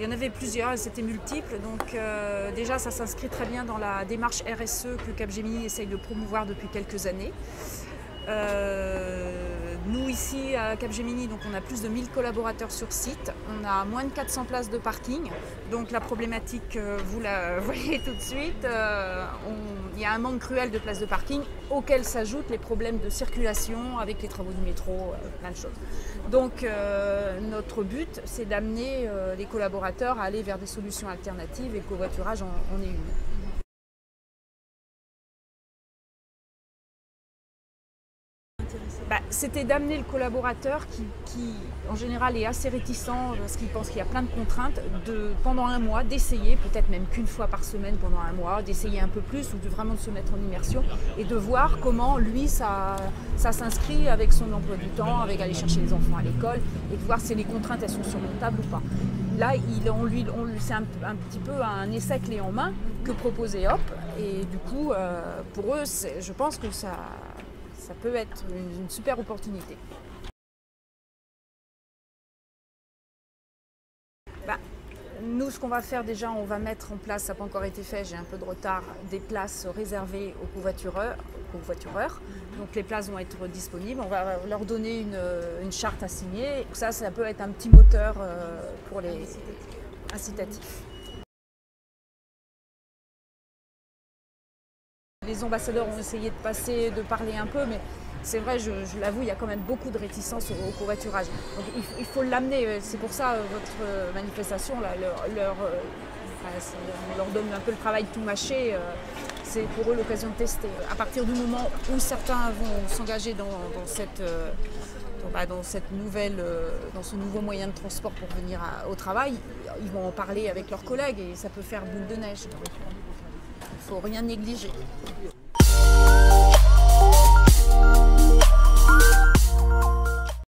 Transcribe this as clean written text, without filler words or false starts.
Il y en avait plusieurs, c'était multiple. Donc déjà, ça s'inscrit très bien dans la démarche RSE que Capgemini essaye de promouvoir depuis quelques années. Nous ici à Capgemini, donc on a plus de 1000 collaborateurs sur site, on a moins de 400 places de parking, donc la problématique vous la voyez tout de suite, il y a un manque cruel de places de parking auxquelles s'ajoutent les problèmes de circulation avec les travaux du métro, plein de choses. Donc notre but c'est d'amener les collaborateurs à aller vers des solutions alternatives et le covoiturage en est une. C'était d'amener le collaborateur qui, en général, est assez réticent parce qu'il pense qu'il y a plein de contraintes, pendant un mois, d'essayer, peut-être même qu'une fois par semaine pendant un mois, d'essayer un peu plus ou vraiment de se mettre en immersion et de voir comment, lui, ça s'inscrit avec son emploi du temps, avec aller chercher les enfants à l'école et de voir si les contraintes, elles sont surmontables ou pas. Là, c'est un petit peu un essai clé en main que propose EOP et du coup, pour eux, je pense que ça peut être une super opportunité. Nous, ce qu'on va faire déjà, on va mettre en place, ça n'a pas encore été fait, j'ai un peu de retard, des places réservées aux covoitureurs. Donc les places vont être disponibles. On va leur donner une charte à signer. Ça peut être un petit moteur pour les incitatifs. Les ambassadeurs ont essayé de parler un peu, mais c'est vrai, je l'avoue, il y a quand même beaucoup de réticence au covoiturage. Donc il faut l'amener. C'est pour ça votre manifestation, là, on leur donne un peu le travail tout mâché. C'est pour eux l'occasion de tester. À partir du moment où certains vont s'engager dans ce nouveau moyen de transport pour venir au travail, ils vont en parler avec leurs collègues et ça peut faire boule de neige. Donc, il ne faut rien négliger.